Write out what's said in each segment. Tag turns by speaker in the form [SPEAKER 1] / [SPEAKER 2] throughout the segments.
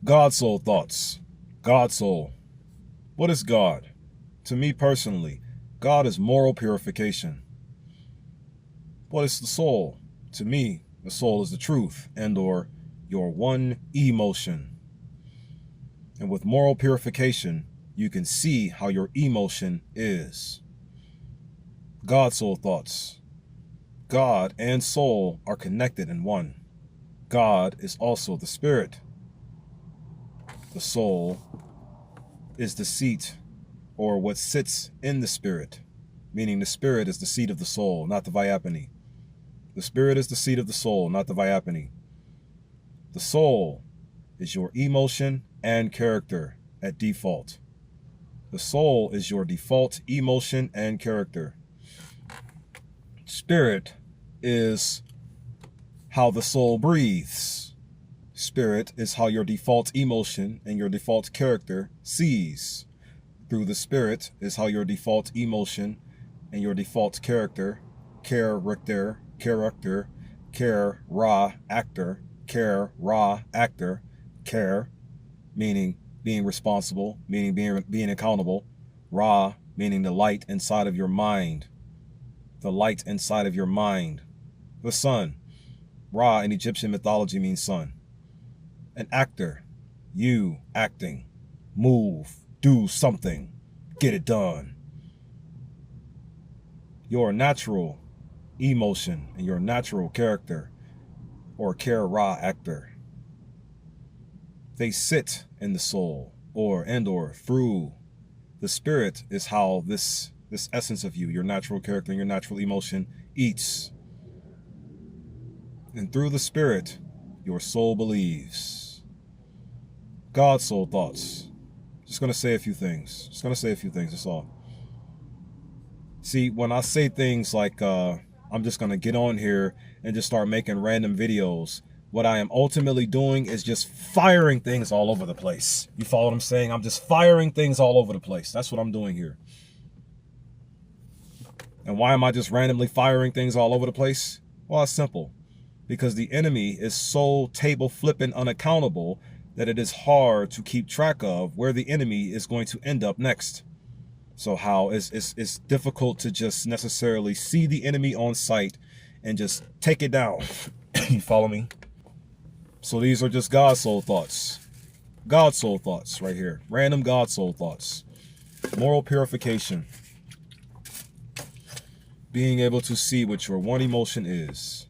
[SPEAKER 1] GodSoul thoughts. GodSoul. What is God? To me personally, God is moral purification. What is the soul? To me, the soul is the truth and or your one emotion. And with moral purification, you can see how your emotion is. GodSoul thoughts. God and soul are connected in one. God is also the spirit. The soul is the seat or what sits in the spirit, meaning the spirit is the seat of the soul, not the Vyapani. The spirit is the seat of the soul, not the Vyapani. The soul is your emotion and character at default. The soul is your default emotion and character. Spirit is how the soul breathes. Spirit is how your default emotion and your default character sees. Through the spirit is how your default emotion and your default character, care, meaning being responsible, meaning being accountable, Ra, meaning the light inside of your mind, the light inside of your mind, the sun. Ra in Egyptian mythology means sun. An actor, you acting, move, do something, get it done. Your natural emotion and your natural character or Ra actor, they sit in the soul or through the spirit is how this essence of you, your natural character and your natural emotion eats. And through the spirit, your soul believes. GodSoul thoughts. Just going to say a few things. That's all. See, when I say things like, I'm just going to get on here and just start making random videos, what I am ultimately doing is just firing things all over the place. You follow what I'm saying? I'm just firing things all over the place. That's what I'm doing here. And why am I just randomly firing things all over the place? Well, it's simple. Because the enemy is so table flipping unaccountable that it is hard to keep track of where the enemy is going to end up next. So how it's difficult to just necessarily see the enemy on sight and just take it down. You follow me? So these are just GodSoul thoughts. GodSoul thoughts right here. Random GodSoul thoughts. Moral purification. Being able to see what your one emotion is.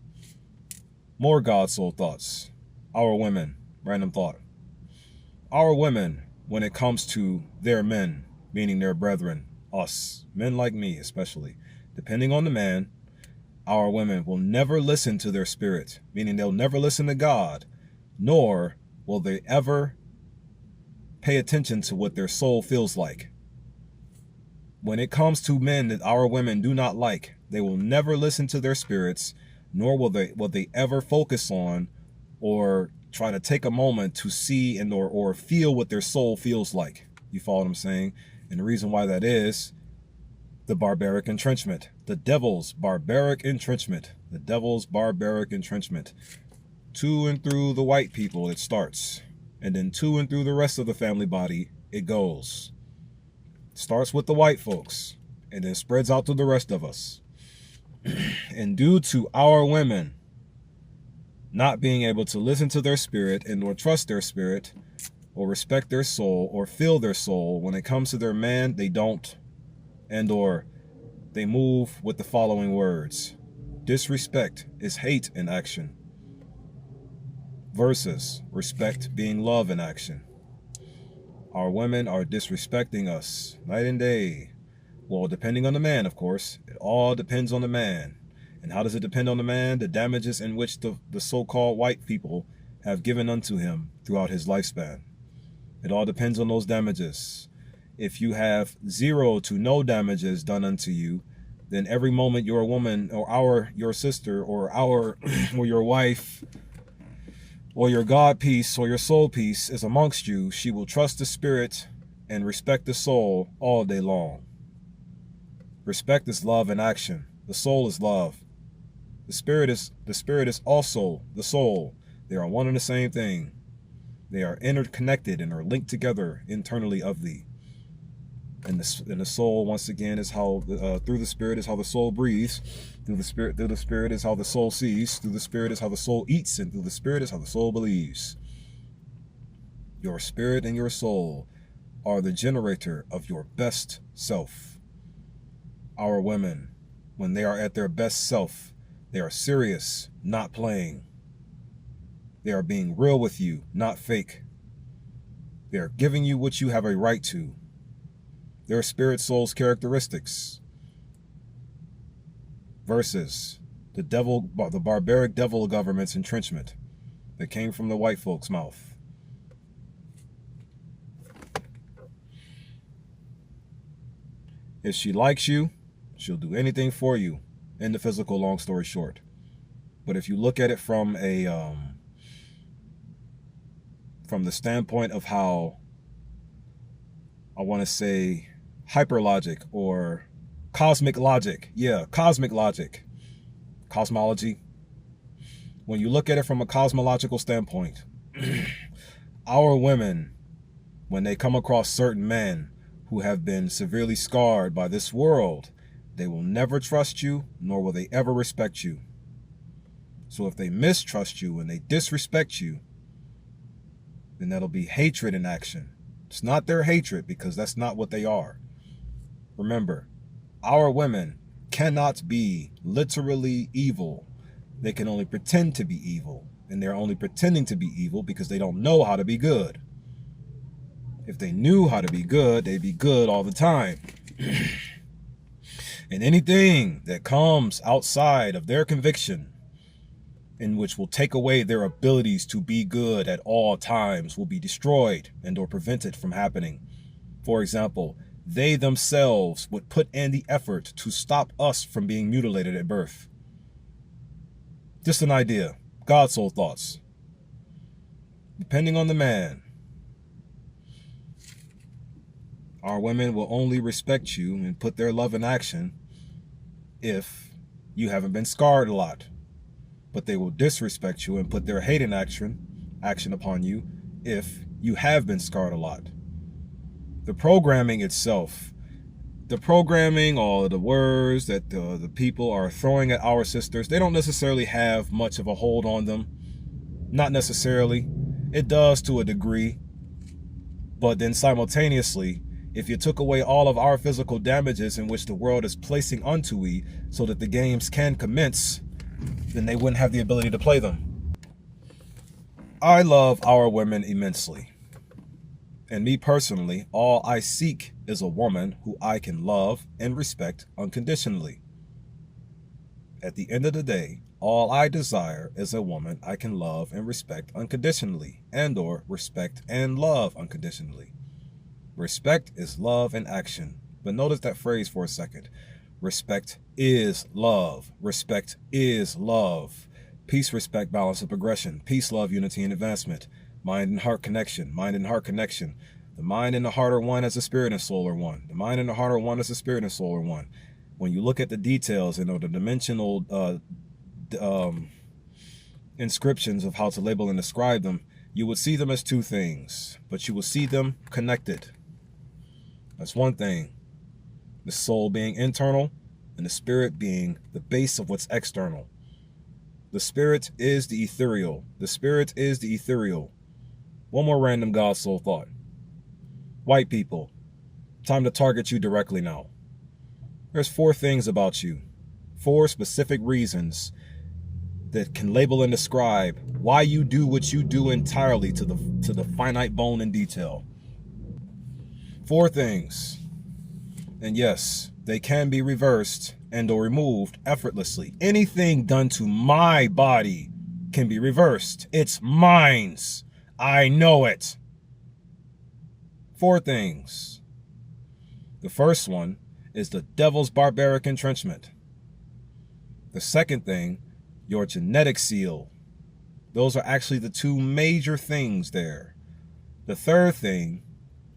[SPEAKER 1] More GodSoul thoughts. Our women. Random thought. Our women, when it comes to their men, meaning their brethren, us, men like me especially, depending on the man, our women will never listen to their spirit, meaning they'll never listen to God, nor will they ever pay attention to what their soul feels like. When it comes to men that our women do not like, they will never listen to their spirits, nor will they ever focus on or try to take a moment to see and or feel what their soul feels like. You follow what I'm saying? And the reason why that is the barbaric entrenchment, the devil's barbaric entrenchment, the devil's barbaric entrenchment. To and through the white people it starts, and then to and through the rest of the family body it goes. It starts with the white folks and then spreads out to the rest of us. And due to our women not being able to listen to their spirit and or trust their spirit or respect their soul or feel their soul, when it comes to their man, they don't, and or they move with the following words. Disrespect is hate in action versus respect being love in action. Our women are disrespecting us night and day. Well, depending on the man, of course. It all depends on the man. And how does it depend on the man? The damages in which the so-called white people have given unto him throughout his lifespan. It all depends on those damages. If you have 0 to no damages done unto you, then every moment your woman or your sister or or your wife or your God piece or your soul piece is amongst you, she will trust the spirit and respect the soul all day long. Respect is love in action. The soul is love. The spirit is also the soul. They are one and the same thing. They are interconnected and are linked together internally of thee. And the soul, once again, is how through the spirit is how the soul breathes. Through the spirit is how the soul sees. Through the spirit is how the soul eats, and through the spirit is how the soul believes. Your spirit and your soul are the generator of your best self. Our women, when they are at their best self, they are serious, not playing. They are being real with you, not fake. They are giving you what you have a right to. Their spirit soul's characteristics versus the barbaric devil government's entrenchment that came from the white folks' mouth. If she likes you, she'll do anything for you in the physical, long story short. But if you look at it from the standpoint of how, I want to say, hyper logic or cosmic logic. Yeah, cosmic logic. Cosmology. When you look at it from a cosmological standpoint, our women, when they come across certain men who have been severely scarred by this world, they will never trust you, nor will they ever respect you. So if they mistrust you and they disrespect you, then that'll be hatred in action. It's not their hatred, because that's not what they are. Remember, our women cannot be literally evil. They can only pretend to be evil. And they're only pretending to be evil because they don't know how to be good. If they knew how to be good, they'd be good all the time. And anything that comes outside of their conviction, in which will take away their abilities to be good at all times, will be destroyed and or prevented from happening. For example, they themselves would put in the effort to stop us from being mutilated at birth. Just an idea. GodSoul thoughts. Depending on the man, our women will only respect you and put their love in action if you haven't been scarred a lot. But they will disrespect you and put their hate in action upon you if you have been scarred a lot. The programming itself, all the words that the people are throwing at our sisters, they don't necessarily have much of a hold on them. Not necessarily. It does to a degree. But then simultaneously, if you took away all of our physical damages in which the world is placing unto we so that the games can commence, then they wouldn't have the ability to play them. I love our women immensely. And me personally, all I seek is a woman who I can love and respect unconditionally. At the end of the day, all I desire is a woman I can love and respect unconditionally, and or respect and love unconditionally. Respect is love in action. But notice that phrase for a second. Respect is love. Respect is love. Peace, respect, balance, and progression. Peace, love, unity, and advancement. Mind and heart connection. Mind and heart connection. The mind and the heart are one as the spirit and soul are one. The mind and the heart are one as the spirit and soul are one. When you look at the details and the dimensional inscriptions of how to label and describe them, you would see them as two things, but you will see them connected. That's one thing. The soul being internal and the spirit being the base of what's external. The spirit is the ethereal. The spirit is the ethereal. One more random GodSoul thought. White people, time to target you directly now. There's 4 things about you. 4 specific reasons that can label and describe why you do what you do entirely to the finite bone in detail. 4 things. And yes, they can be reversed and or removed effortlessly. Anything done to my body can be reversed. It's mine's. I know it. 4 things. The first one is the devil's barbaric entrenchment. The second thing, your genetic seal. Those are actually the 2 major things there. The third thing,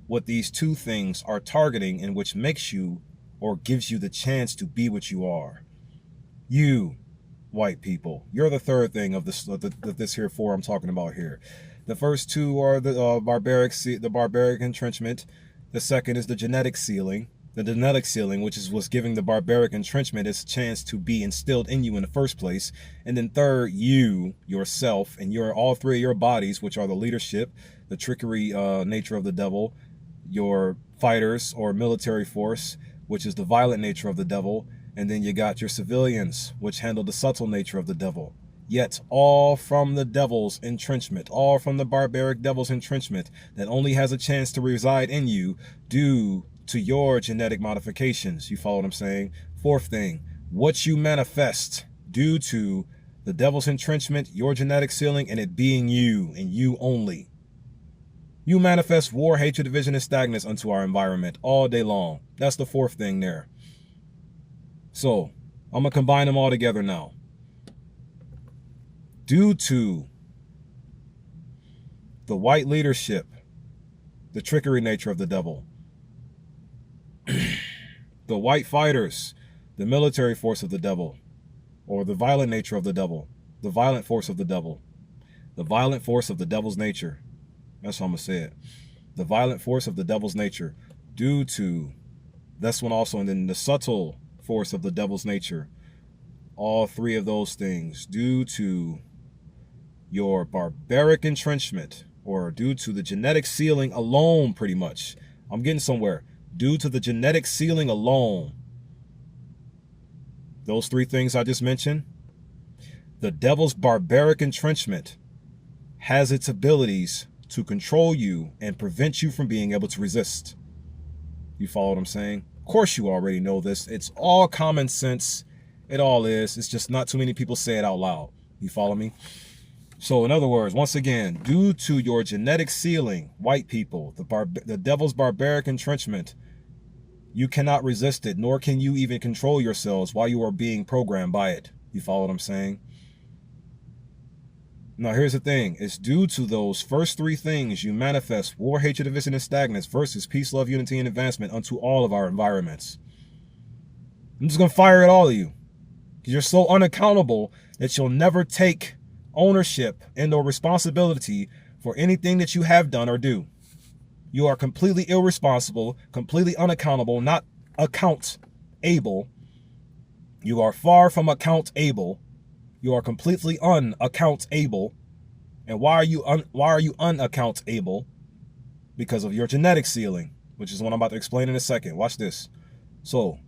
[SPEAKER 1] what these 2 things are targeting, and which makes you or gives you the chance to be what you are. You, white people, you're the third thing of this here 4 I'm talking about here. The first two are the barbaric entrenchment. The second is the genetic sealing. The genetic sealing, which is what's giving the barbaric entrenchment its chance to be instilled in you in the first place. And then third, you, yourself, and all three of your bodies, which are the leadership, the trickery nature of the devil, your fighters or military force, which is the violent nature of the devil, and then you got your civilians, which handle the subtle nature of the devil. Yet all from the devil's entrenchment, all from the barbaric devil's entrenchment that only has a chance to reside in you due to your genetic modifications. You follow what I'm saying? Fourth thing, what you manifest due to the devil's entrenchment, your genetic sealing, and it being you and you only. You manifest war, hatred, division, and stagnance unto our environment all day long. That's the fourth thing there. So I'm going to combine them all together now. Due to the white leadership, the trickery nature of the devil, the white fighters, the military force of the devil, or the violent nature of the devil, the violent force of the devil, the violent force of the devil's nature. That's how I'm going to say it. The violent force of the devil's nature, due to, that's one also, and then the subtle force of the devil's nature. All three of those things, due to your barbaric entrenchment, or due to the genetic sealing alone, pretty much. I'm getting somewhere. Due to the genetic sealing alone. Those three things I just mentioned. The devil's barbaric entrenchment has its abilities to control you and prevent you from being able to resist. You follow what I'm saying? Of course you already know this. It's all common sense. It all is. It's just not too many people say it out loud. You follow me? So in other words, once again, due to your genetic sealing, white people, the devil's barbaric entrenchment, you cannot resist it, nor can you even control yourselves while you are being programmed by it. You follow what I'm saying? Now, here's the thing. It's due to those first three things you manifest war, hatred, division, and stagnance versus peace, love, unity, and advancement unto all of our environments. I'm just going to fire at all of you because you're so unaccountable that you'll never take ownership and or responsibility for anything that you have done or do. You are completely irresponsible, completely unaccountable, not account-able. You are far from account-able. You are completely unaccount-able. And why are you unaccount-able? Because of your genetic sealing, which is what I'm about to explain in a second. Watch this. So,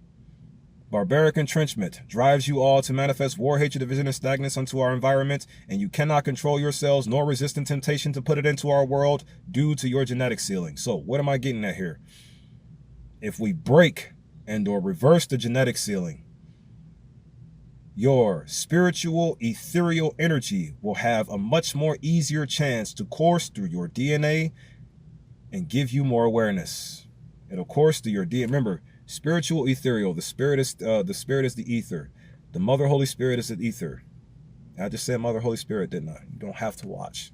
[SPEAKER 1] barbaric entrenchment drives you all to manifest war, hatred, division, and stagnance unto our environment, and you cannot control yourselves nor resist the temptation to put it into our world due to your genetic sealing. So what am I getting at here? If we break and or reverse the genetic sealing, your spiritual ethereal energy will have a much more easier chance to course through your DNA and give you more awareness. It'll course through your DNA. Remember, spiritual ethereal, the spirit is the ether. The Mother Holy Spirit is the ether. I just said Mother Holy Spirit, didn't I? You don't have to watch.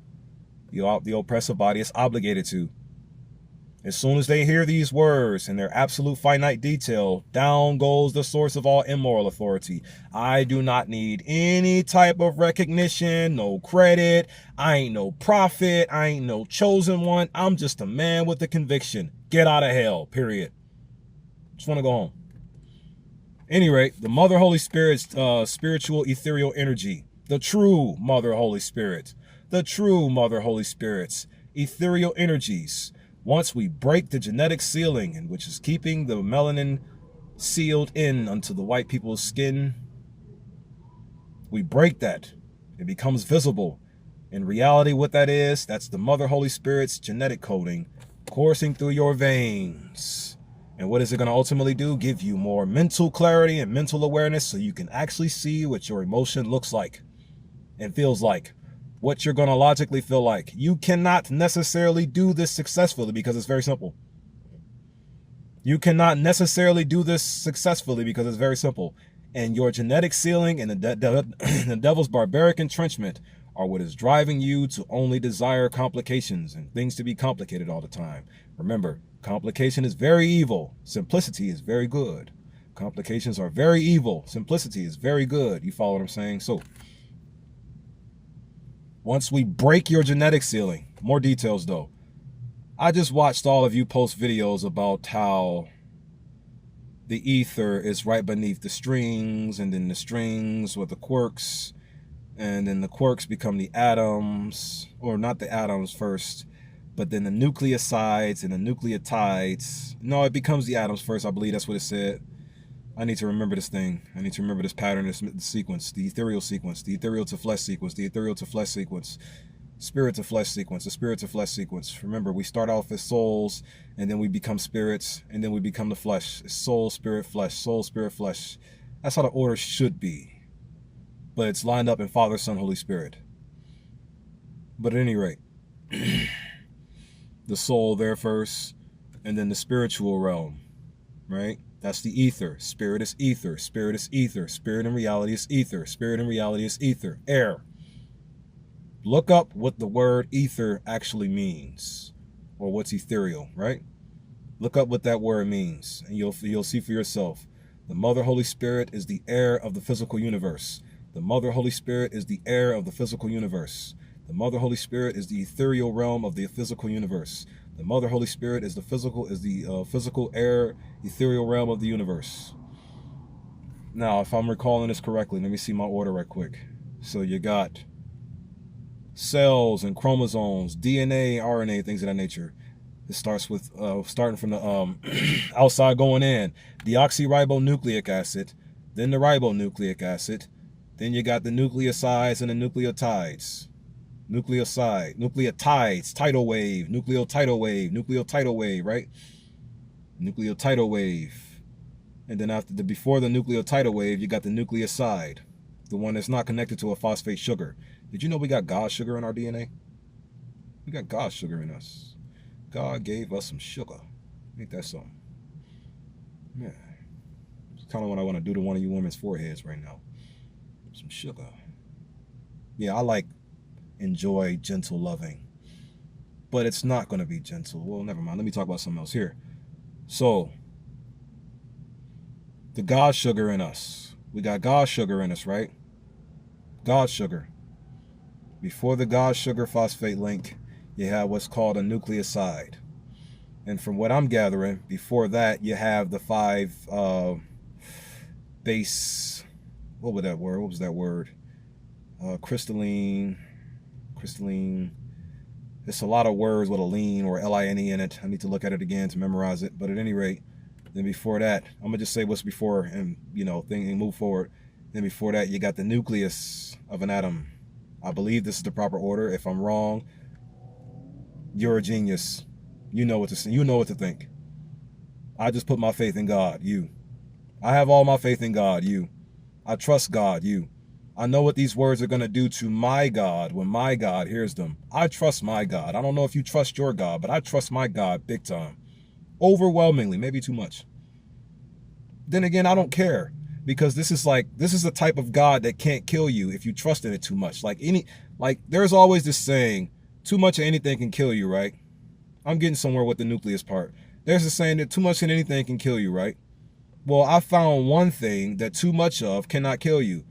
[SPEAKER 1] The oppressive body is obligated to. As soon as they hear these words in their absolute finite detail, down goes the source of all immoral authority. I do not need any type of recognition, no credit. I ain't no prophet. I ain't no chosen one. I'm just a man with a conviction. Get out of hell, period. Just want to go home. Any rate, the Mother Holy Spirit's spiritual ethereal energy, the true Mother Holy Spirit, the true Mother Holy Spirit's ethereal energies. Once we break the genetic sealing, and which is keeping the melanin sealed in unto the white people's skin, we break that. It becomes visible. In reality, what that is, that's the Mother Holy Spirit's genetic coding coursing through your veins. And what is it going to ultimately do? Give you more mental clarity and mental awareness so you can actually see what your emotion looks like and feels like, what you're going to logically feel like. You cannot necessarily do this successfully because it's very simple. You cannot necessarily do this successfully because it's very simple. And your genetic sealing and the devil's barbaric entrenchment are what is driving you to only desire complications and things to be complicated all the time. Remember, complication is very evil. Simplicity is very good. Complications are very evil. Simplicity is very good. You follow what I'm saying? So, Once we break your genetic ceiling, more details though. I just watched all of you post videos about how the ether is right beneath the strings, and then the strings with the quarks, and then the quarks become the atoms, or not the atoms first, but then the nucleosides and the nucleotides. No, it becomes the atoms first. I believe that's what it said. I need to remember this thing. I need to remember this pattern, this sequence, the ethereal sequence, the ethereal to flesh sequence, the ethereal to flesh sequence, spirit to flesh sequence, the spirit to flesh sequence. Remember, we start off as souls, and then we become spirits, and then we become the flesh. It's soul, spirit, flesh, soul, spirit, flesh. That's how the order should be. But it's lined up in Father, Son, Holy Spirit. But at any rate, the soul there first, and then the spiritual realm, right? That's the ether. Spirit is ether. Spirit is ether. Spirit in reality is ether. Spirit in reality is ether. Air. Look up what the word ether actually means, or what's ethereal, right? Look up what that word means, and you'll see for yourself. The Mother Holy Spirit is the air of the physical universe. The Mother Holy Spirit is the air of the physical universe. The Mother Holy Spirit is the ethereal realm of the physical universe. The Mother Holy Spirit is the physical air, ethereal realm of the universe. Now, if I'm recalling this correctly, let me see my order right quick. So you got cells and chromosomes, DNA, RNA, things of that nature. It starts with starting from the outside going in, deoxyribonucleic acid, then the ribonucleic acid, then you got the nucleosides and the nucleotides. Nucleotides, tidal wave, nucleotidal wave, right? Nucleotidal wave. And then before the nucleotidal wave, you got the nucleoside, the one that's not connected to a phosphate sugar. Did you know we got God sugar in our DNA? We got God sugar in us. God gave us some sugar. Ain't that something? Yeah. It's kind of what I want to do to one of you women's foreheads right now. Some sugar. Yeah, I like enjoy gentle loving, but it's not going to be gentle. Well, never mind. Let me talk about something else here. So, the God sugar in us. We got God sugar in us, right? God sugar. Before the God sugar phosphate link, you have what's called a nucleoside. And from what I'm gathering, before that, you have the 5 base. What was that word? Crystalline. It's a lot of words with a lean or L-I-N-E in it. I need to look at it again to memorize it. But at any rate, then before that, I'm gonna just say what's before and move forward. Then before that, you got the nucleus of an atom. I believe this is the proper order. If I'm wrong, you're a genius. You know what to say. You know what to think. I just put my faith in God. I have all my faith in God. I trust God. I know what these words are going to do to my God when my God hears them. I trust my God. I don't know if you trust your God, but I trust my God big time. Overwhelmingly, maybe too much. Then again, I don't care, because this is the type of God that can't kill you if you trust in it too much. There's always this saying, too much of anything can kill you, right? I'm getting somewhere with the nucleus part. There's a saying that too much of anything can kill you, right? Well, I found one thing that too much of cannot kill you.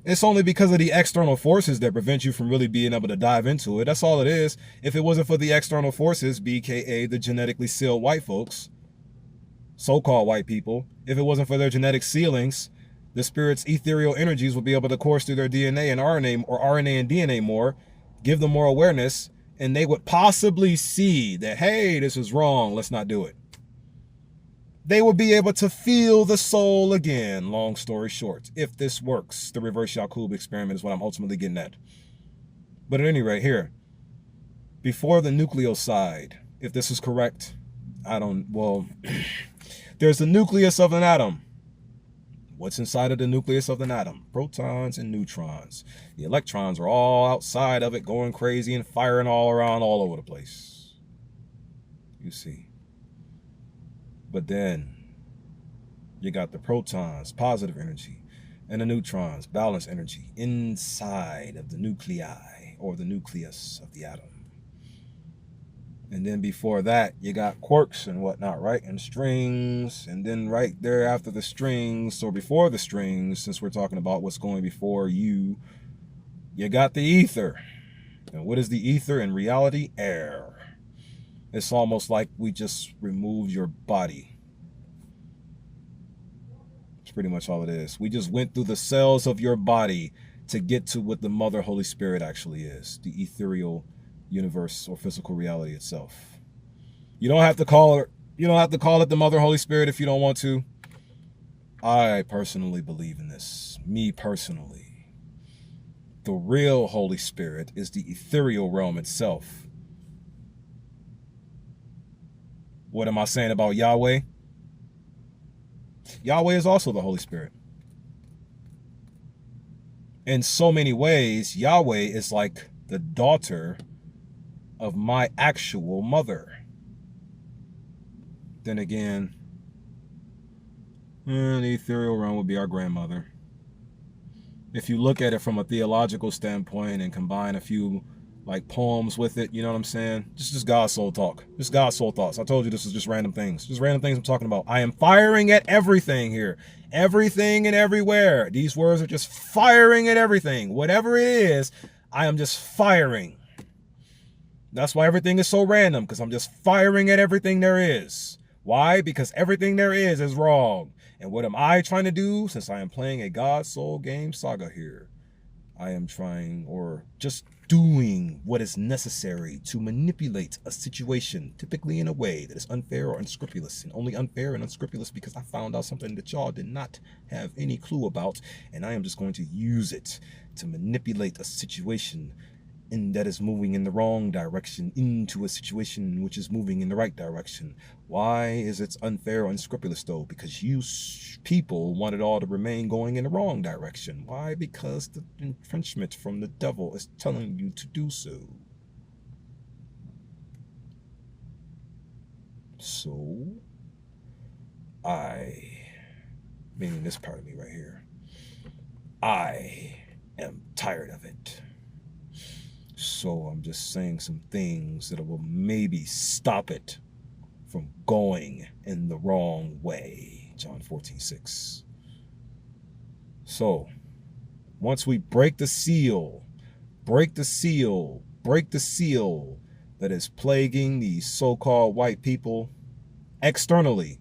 [SPEAKER 1] It's only because of the external forces that prevent you from really being able to dive into it. That's all it is. If it wasn't for the external forces, BKA the genetically sealed white folks, so-called white people, if it wasn't for their genetic sealings, the spirit's ethereal energies would be able to course through their DNA and RNA, or RNA and DNA more, give them more awareness, and they would possibly see that, hey, this is wrong, let's not do it. They will be able to feel the soul again, long story short, if this works. The reverse Yakub experiment is what I'm ultimately getting at. But at any rate, here, before the nucleoside, if this is correct, there's the nucleus of an atom. What's inside of the nucleus of an atom? Protons and neutrons. The electrons are all outside of it, going crazy and firing all around, all over the place. You see. But then you got the protons, positive energy, and the neutrons, balanced energy, inside of the nuclei, or the nucleus of the atom. And then before that, you got quarks and whatnot, right? And strings. And then right there after the strings, or before the strings, since we're talking about what's going before you, you got the ether. And what is the ether in reality? Air. It's almost like we just removed your body. It's pretty much all it is. We just went through the cells of your body to get to what the Mother Holy Spirit actually is, the ethereal universe or physical reality itself. You don't have to call it the Mother Holy Spirit if you don't want to. I personally believe in this. Me personally. The real Holy Spirit is the ethereal realm itself. What am I saying about Yahweh? Yahweh is also the Holy Spirit. In so many ways, Yahweh is like the daughter of my actual mother. Then again, the ethereal realm would be our grandmother. If you look at it from a theological standpoint and combine a few like poems with it, you know what I'm saying? Just God's soul talk. Just God's soul thoughts. I told you this is just random things. Just random things I'm talking about. I am firing at everything here. Everything and everywhere. These words are just firing at everything. Whatever it is, I am just firing. That's why everything is so random, because I'm just firing at everything there is. Why? Because everything there is wrong. And what am I trying to do? Since I am playing a God Soul game saga here, I am trying, or just doing what is necessary to manipulate a situation, typically in a way that is unfair or unscrupulous, and only unfair and unscrupulous because I found out something that y'all did not have any clue about, and I am just going to use it to manipulate a situation that is moving in the wrong direction into a situation which is moving in the right direction. Why is it unfair or unscrupulous though? Because you people want it all to remain going in the wrong direction. Why? Because the infringement from the devil is telling you to do so. So, meaning this part of me right here, I am tired of it. So I'm just saying some things that will maybe stop it from going in the wrong way. John 14:6. So once we break the seal that is plaguing these so-called white people externally,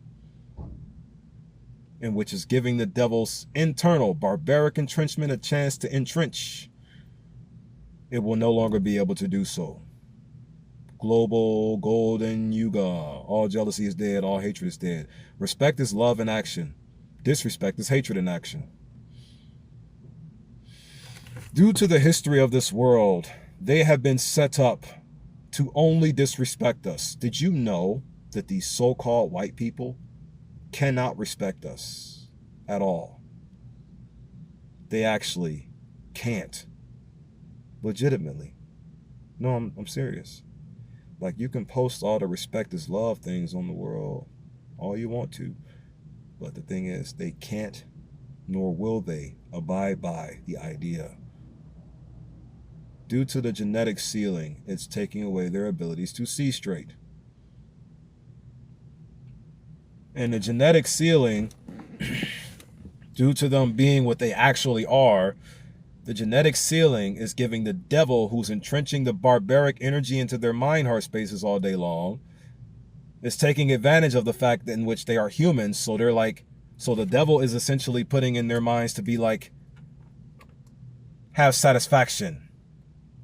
[SPEAKER 1] and which is giving the devil's internal barbaric entrenchment a chance to entrench, it will no longer be able to do so. Global golden yuga. All jealousy is dead. All hatred is dead. Respect is love in action. Disrespect is hatred in action. Due to the history of this world, they have been set up to only disrespect us. Did you know that these so-called white people cannot respect us at all? They actually can't. Legitimately. No, I'm serious. Like, you can post all the respect is love things on the world all you want to, but the thing is, they can't nor will they abide by the idea. Due to the genetic ceiling, it's taking away their abilities to see straight. And the genetic ceiling, due to them being what they actually are, the genetic ceiling is giving the devil, who's entrenching the barbaric energy into their mind heart spaces all day long, is taking advantage of the fact in which they are humans. So they're like, so the devil is essentially putting in their minds to be like, have satisfaction,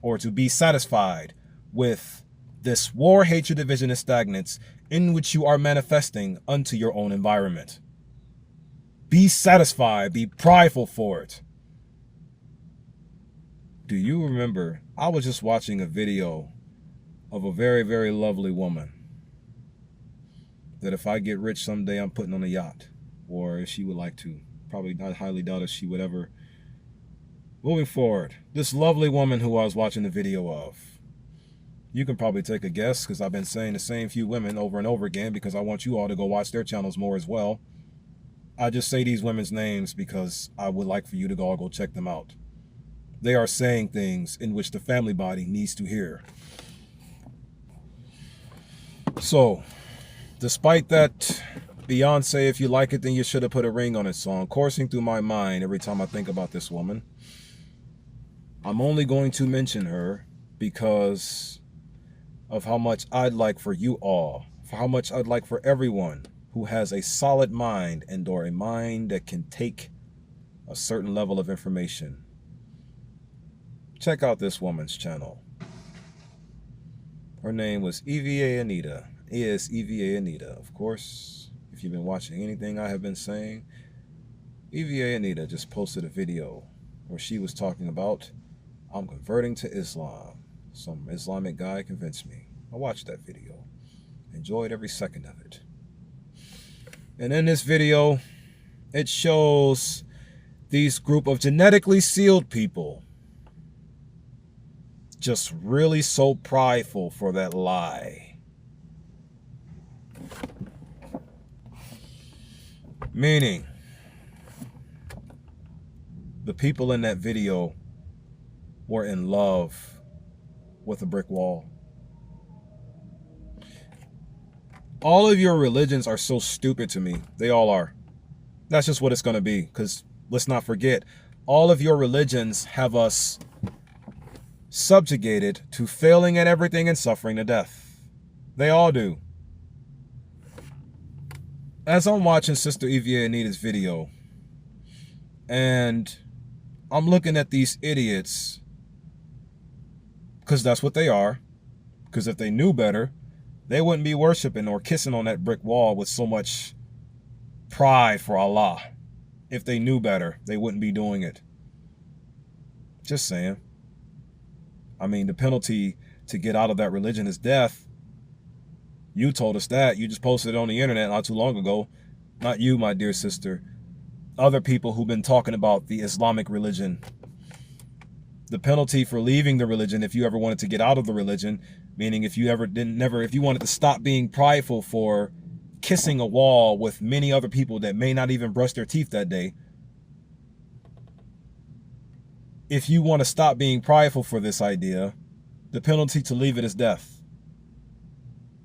[SPEAKER 1] or to be satisfied with this war, hatred, division, and stagnance in which you are manifesting unto your own environment. Be satisfied, be prideful for it. Do you remember, I was just watching a video of a very, very lovely woman that if I get rich someday, I'm putting on a yacht, or if she would like to. Probably not, highly doubt if she would ever. Moving forward, this lovely woman who I was watching the video of, you can probably take a guess, because I've been saying the same few women over and over again because I want you all to go watch their channels more as well. I just say these women's names because I would like for you to all go check them out. They are saying things in which the family body needs to hear. So, despite that Beyonce, if you like it, then you should have put a ring on it song coursing through my mind every time I think about this woman, I'm only going to mention her because of how much I'd like for you all, for how much I'd like for everyone who has a solid mind and or a mind that can take a certain level of information. Check out this woman's channel. Her name was EVA Anita. EVA Anita, of course. If you've been watching anything I have been saying, EVA Anita just posted a video where she was talking about, I'm converting to Islam. Some Islamic guy convinced me. I watched that video. Enjoyed every second of it. And in this video, it shows these group of genetically sealed people just really so prideful for that lie. Meaning, the people in that video were in love with a brick wall. All of your religions are so stupid to me. They all are. That's just what it's going to be. Because let's not forget, all of your religions have us subjugated to failing at everything and suffering to death. They all do. As I'm watching Sister EVA Anita's video, and I'm looking at these idiots, because that's what they are, because if they knew better, they wouldn't be worshiping or kissing on that brick wall with so much pride for Allah. If they knew better, they wouldn't be doing it. Just saying. I mean, the penalty to get out of that religion is death. You told us that. You just posted it on the internet not too long ago. Not you, my dear sister. Other people who've been talking about the Islamic religion. The penalty for leaving the religion, if you ever wanted to get out of the religion, meaning if you if you wanted to stop being prideful for kissing a wall with many other people that may not even brush their teeth that day. If you want to stop being prideful for this idea, the penalty to leave it is death.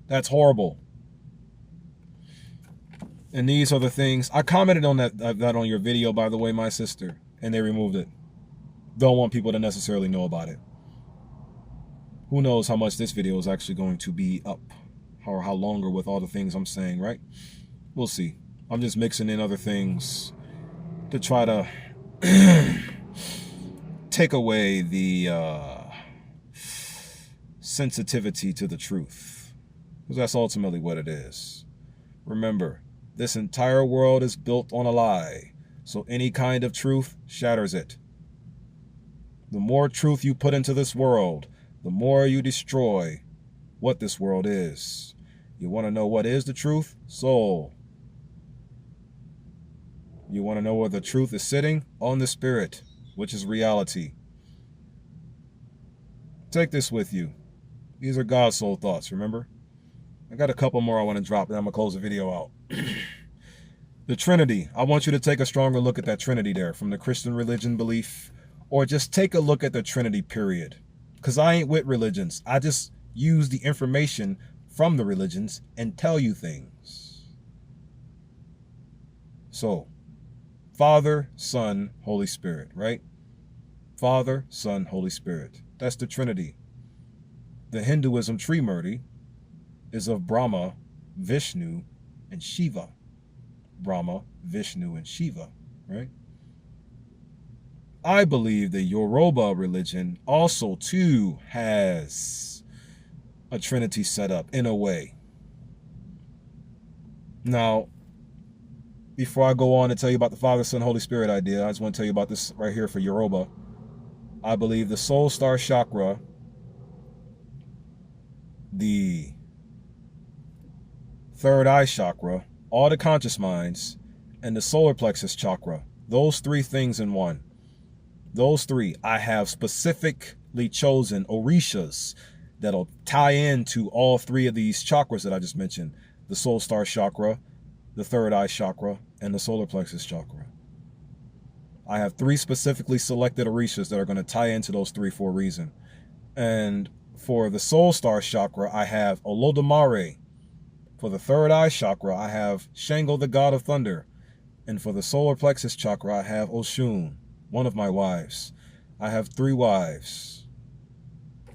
[SPEAKER 1] That's horrible. And these are the things, I commented on that on your video, by the way, my sister, and they removed it. Don't want people to necessarily know about it. Who knows how much this video is actually going to be up, or how longer with all the things I'm saying, right? We'll see. I'm just mixing in other things to try to take away the sensitivity to the truth, because that's ultimately what it is. Remember, this entire world is built on a lie, so any kind of truth shatters it. The more truth you put into this world, the more you destroy what this world is. You want to know what is the truth? Soul. You want to know where the truth is sitting? On the spirit, which is reality. Take this with you. These are GodSoul thoughts, remember? I got a couple more I want to drop, and I'm going to close the video out. The Trinity. I want you to take a stronger look at that Trinity there, from the Christian religion belief, or just take a look at the Trinity, period. Because I ain't with religions. I just use the information from the religions and tell you things. So, Father, Son, Holy Spirit, right? Father, Son, Holy Spirit. That's the Trinity. The Hinduism Trimurti is of Brahma, Vishnu, and Shiva. Brahma, Vishnu, and Shiva, right? I believe the Yoruba religion also, too, has a Trinity set up in a way. Now, before I go on to tell you about the Father, Son, Holy Spirit idea, I just want to tell you about this right here for Yoruba. I believe the soul star chakra, the third eye chakra, all the conscious minds, and the solar plexus chakra. Those three things in one. Those three, I have specifically chosen orishas that'll tie into all three of these chakras that I just mentioned. The soul star chakra, the third eye chakra, and the solar plexus chakra. I have three specifically selected orishas that are going to tie into those three for a reason. And for the soul star chakra, I have Olodumare, For the third eye chakra, I have Shango, the god of thunder. And for the solar plexus chakra, I have Oshun, one of my wives. I have 3 wives.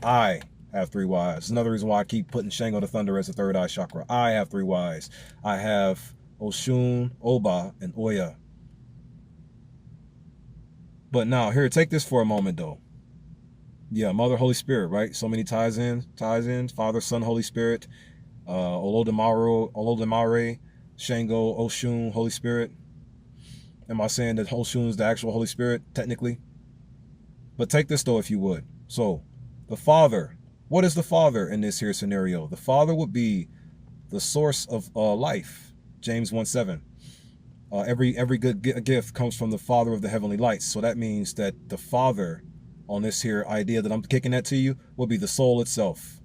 [SPEAKER 1] I have 3 wives. Another reason why I keep putting Shango the thunder as the third eye chakra. I have 3 wives. I have Oshun, Oba, and Oya. But now, here, take this for a moment, though. Yeah, Mother, Holy Spirit, right? So many ties in. Father, Son, Holy Spirit. Olodumare, Shango, Oshun, Holy Spirit. Am I saying that Oshun is the actual Holy Spirit, technically? But take this, though, if you would. So, the Father. What is the Father in this here scenario? The Father would be the source of life. James 1:7. Every good gift comes from the Father of the heavenly lights. So that means that the Father, on this here idea that I'm kicking that to you, will be the soul itself.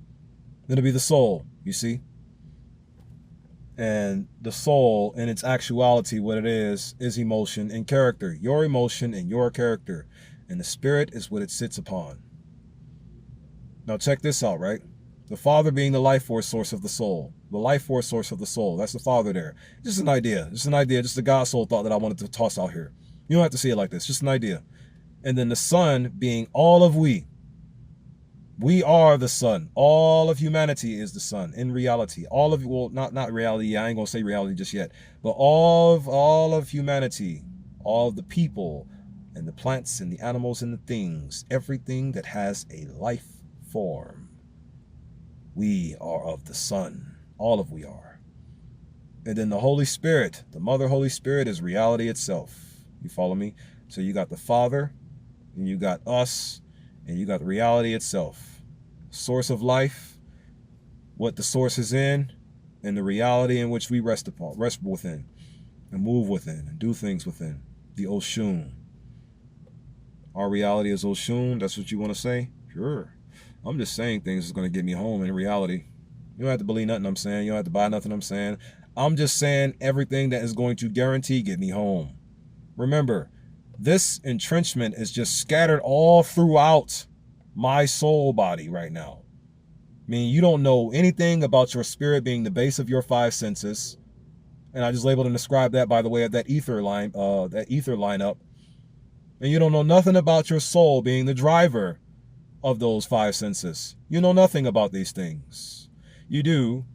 [SPEAKER 1] It'll be the soul, you see? And the soul, in its actuality, what it is emotion and character. Your emotion and your character. And the spirit is what it sits upon. Now check this out, right? The Father being the life force source of the soul. The life force source of the soul. That's the Father there. Just an idea. Just a GodSoul thought that I wanted to toss out here. You don't have to see it like this. Just an idea. And then the Son being all of we. We are the Son. All of humanity is the Son. In reality. All of, well, not reality. Yeah, I ain't going to say reality just yet. But all of humanity. All of the people and the plants and the animals and the things. Everything that has a life form. We are of the Son. All of we are. And then the Holy Spirit, the Mother Holy Spirit is reality itself. You follow me? So you got the Father, and you got us, and you got the reality itself. Source of life, what the source is in, and the reality in which we rest within, and move within, and do things within. The Oshun. Our reality is Oshun. That's what you want to say? Sure. I'm just saying things that's going to get me home in reality. You don't have to believe nothing I'm saying. You don't have to buy nothing I'm saying. I'm just saying everything that is going to guarantee get me home. Remember, this entrenchment is just scattered all throughout my soul body right now. I mean, you don't know anything about your spirit being the base of your 5 senses. And I just labeled and described that by the way of that ether lineup. And you don't know nothing about your soul being the driver of those 5 senses. You know nothing about these things. You do,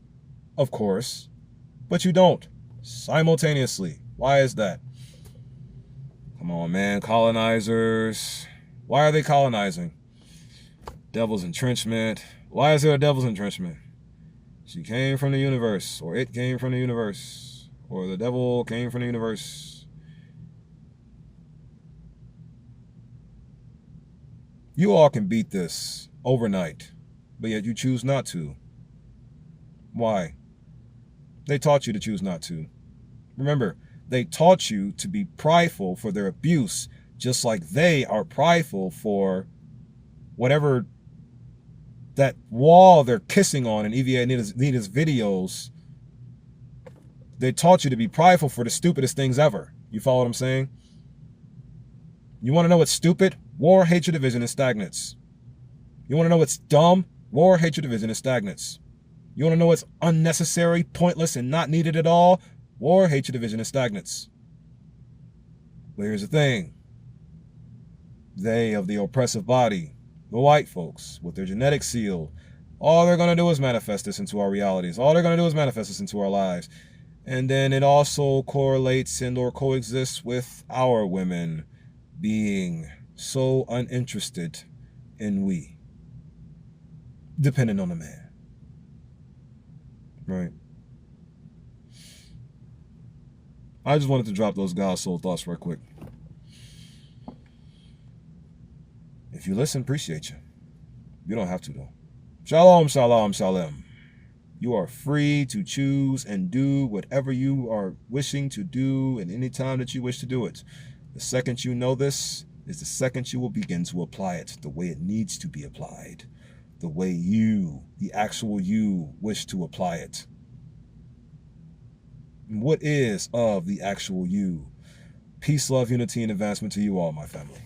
[SPEAKER 1] of course, but you don't simultaneously. Why is that? Come on, man. Colonizers. Why are they colonizing? Devil's entrenchment. Why is there a devil's entrenchment? She came from the universe, or it came from the universe, or the devil came from the universe. You all can beat this overnight, but yet you choose not to. Why? They taught you to choose not to. Remember, they taught you to be prideful for their abuse, just like they are prideful for whatever that wall they're kissing on in EVA Nita's videos. They taught you to be prideful for the stupidest things ever. You follow what I'm saying? You want to know what's stupid? War, hatred, division, and stagnates. You want to know what's dumb? War, hatred, division, and stagnates. You want to know what's unnecessary, pointless, and not needed at all? War, hatred, division, and stagnates. But here's the thing. They of the oppressive body, the white folks, with their genetic seal, all they're going to do is manifest this into our realities. All they're going to do is manifest this into our lives. And then it also correlates and or coexists with our women being so uninterested in we, depending on the man. Right. I just wanted to drop those GodSoul thoughts right quick. If you listen, appreciate you. You don't have to, though. Shalom, shalom, shalom. You are free to choose and do whatever you are wishing to do at any time that you wish to do it. The second you know this is the second you will begin to apply it the way it needs to be applied. The way you, the actual you, wish to apply it. And what is of the actual you? Peace, love, unity, and advancement to you all, my family.